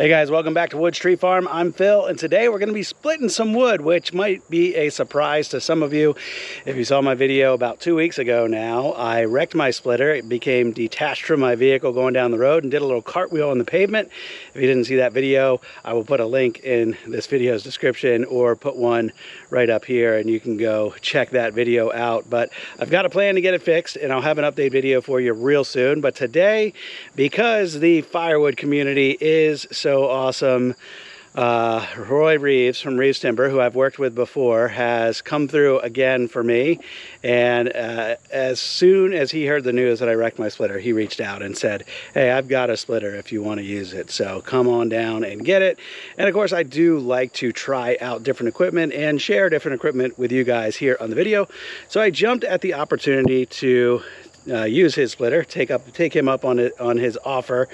Hey guys, welcome back to Woods Tree Farm. I'm Phil, and today we're going to be splitting some wood, which might be a surprise to some of you. If you saw my video about 2 weeks ago now, I wrecked my splitter. It became detached from my vehicle going down the road and did a little cartwheel on the pavement. If you didn't see that video, I will put a link in this video's description or put one right up here and you can go check that video out. But I've got a plan to get it fixed, and I'll have an update video for you real soon. But today, because the firewood community is so awesome, Roy Reaves from Reaves Timber, who I've worked with before, has come through again for me. And as soon as he heard the news that I wrecked my splitter, he reached out and said, hey, I've got a splitter if you want to use it, so come on down and get it. And of course, I do like to try out different equipment and share different equipment with you guys here on the video. So I jumped at the opportunity to use his splitter, take him up on his offer,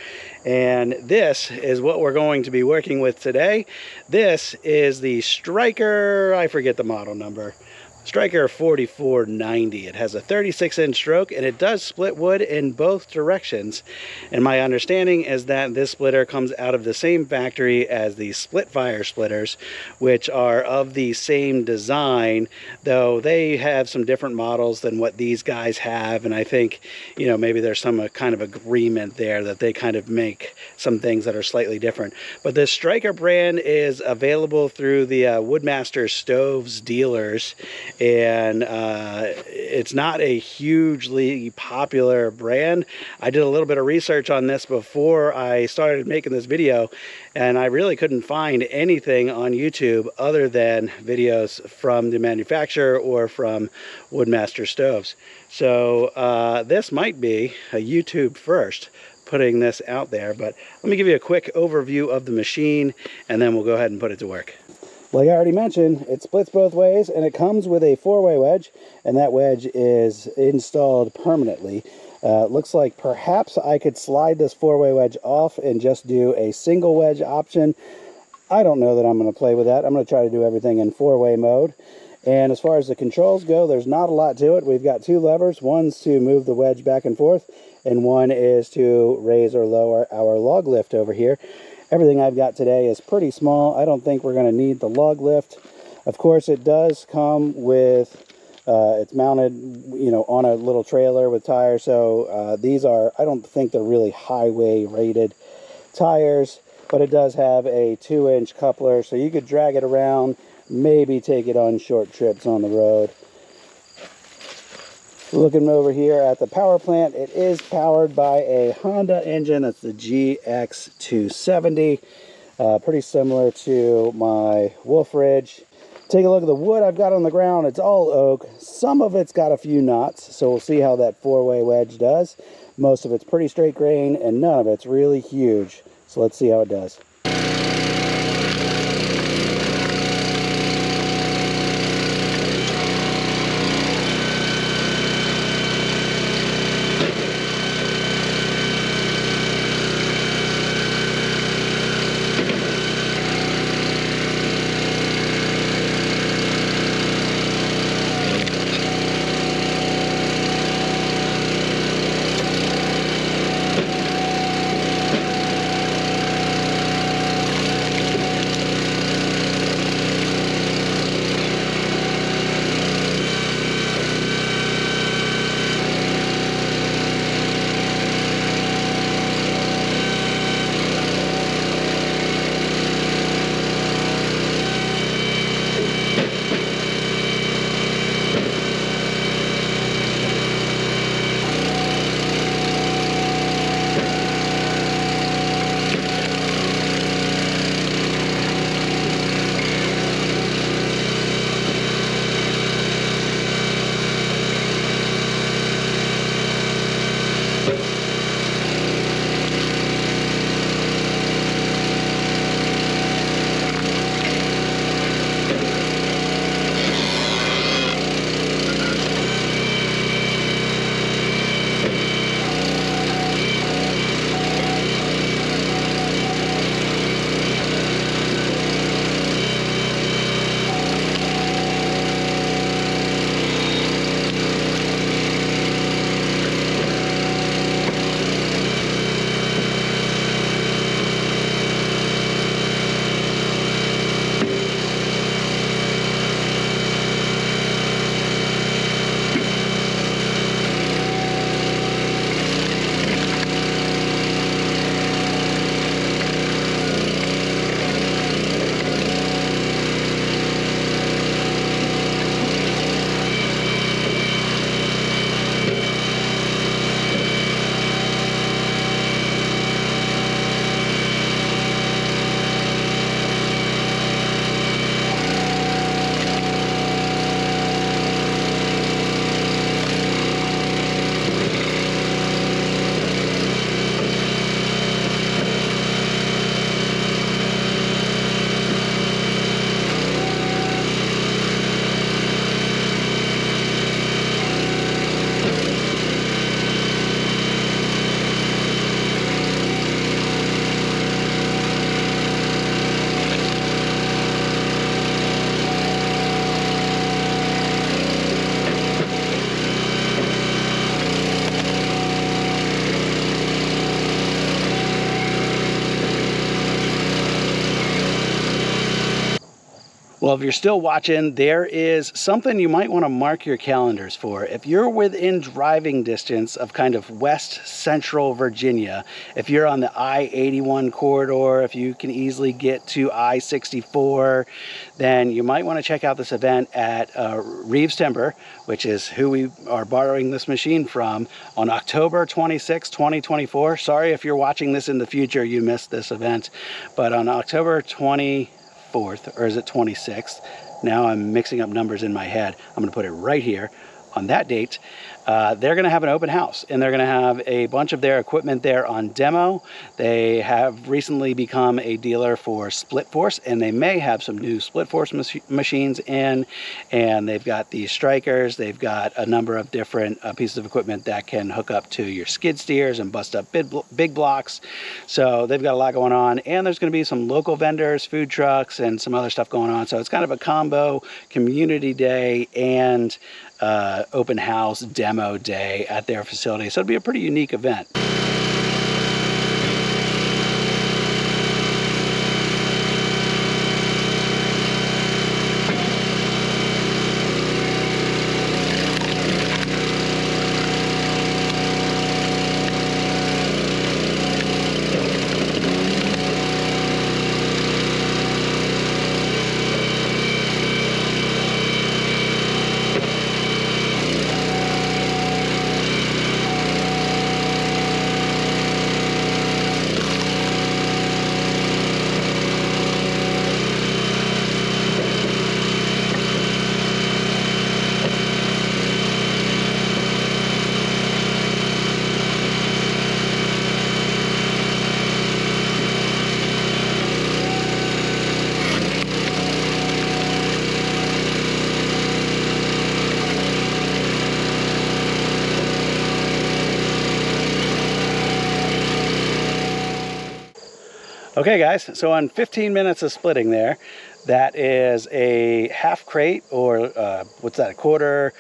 and this is what we're going to be working with today. This is the Stryker, I forget the model number, Stryker 4490. It has a 36-inch stroke, and it does split wood in both directions. And my understanding is that this splitter comes out of the same factory as the Splitfire splitters, which are of the same design, though they have some different models than what these guys have. And I think, you know, maybe there's some kind of agreement there that they kind of make some things that are slightly different. But the Stryker brand is available through the Woodmaster Stoves dealers. And it's not a hugely popular brand. I did a little bit of research on this before I started making this video, and I really couldn't find anything on YouTube other than videos from the manufacturer or from Woodmaster Stoves. So this might be a YouTube first, putting this out there. But let me give you a quick overview of the machine, and then we'll go ahead and put it to work. Like I already mentioned, it splits both ways, and it comes with a 4-way wedge, and that wedge is installed permanently. Looks like perhaps I could slide this 4-way wedge off and just do a single wedge option. I don't know that I'm going to play with that. I'm going to try to do everything in 4-way mode. And as far as the controls go, there's not a lot to it. We've got 2 levers. One's to move the wedge back and forth, and one is to raise or lower our log lift over here. Everything I've got today is pretty small. I don't think we're going to need the log lift. Of course, it does come with, it's mounted, you know, on a little trailer with tires. So these are, I don't think they're really highway rated tires, but it does have a 2-inch coupler. So you could drag it around, maybe take it on short trips on the road. Looking over here at the power plant, it is powered by a Honda engine. That's the GX270, pretty similar to my Wolf Ridge. Take a look at the wood I've got on the ground. It's all oak. Some of it's got a few knots, so we'll see how that 4-way wedge does. Most of it's pretty straight grain, and none of it's really huge. So let's see how it does. Well, if you're still watching, there is something you might want to mark your calendars for. If you're within driving distance of kind of west central Virginia, if you're on the I-81 corridor, if you can easily get to I-64, then you might want to check out this event at Reaves Timber, which is who we are borrowing this machine from, on October 26, 2024. Sorry if you're watching this in the future, you missed this event, but on October 24th, or is it 26th? Now I'm mixing up numbers in my head. I'm going to put it right here on that date. They're going to have an open house, and they're going to have a bunch of their equipment there on demo. They have recently become a dealer for Split Force, and they may have some new Split Force machines in, and they've got these Strykers. They've got a number of different pieces of equipment that can hook up to your skid steers and bust up big blocks. So they've got a lot going on, and there's going to be some local vendors, food trucks, and some other stuff going on. So it's kind of a combo community day and open house demo day at their facility. So it'll be a pretty unique event. Okay guys, so on 15 minutes of splitting there, that is a half crate, or what's that, a quarter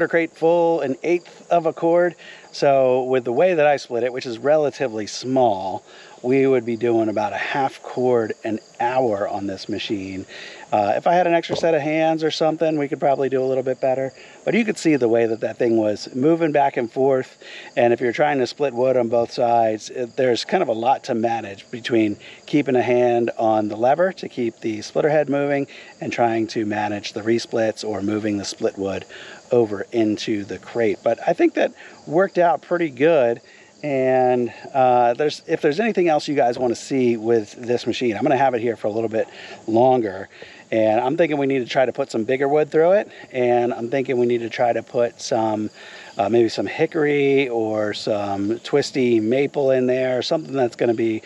crate full, an eighth of a cord. So with the way that I split it, which is relatively small, we would be doing about a half cord an hour on this machine. If I had an extra set of hands or something, we could probably do a little bit better. But you could see the way that that thing was moving back and forth. And if you're trying to split wood on both sides, there's kind of a lot to manage between keeping a hand on the lever to keep the splitter head moving and trying to manage the resplits or moving the split wood over into the crate. But I think that worked out pretty good. And if there's anything else you guys want to see with this machine, I'm going to have it here for a little bit longer. And I'm thinking we need to try to put some bigger wood through it. And I'm thinking we need to try to put some, maybe some hickory or some twisty maple in there, something that's going to be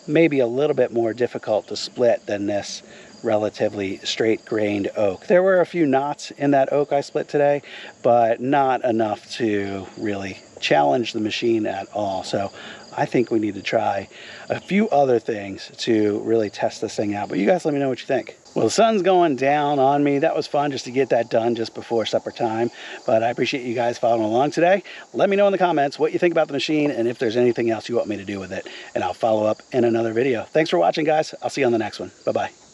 maybe a little bit more difficult to split than this relatively straight grained oak. There were a few knots in that oak I split today, but not enough to really challenge the machine at all. So I think we need to try a few other things to really test this thing out. But you guys let me know what you think. Well, the sun's going down on me. That was fun just to get that done just before supper time. But I appreciate you guys following along today. Let me know in the comments what you think about the machine and if there's anything else you want me to do with it. And I'll follow up in another video. Thanks for watching, guys. I'll see you on the next one. Bye-bye.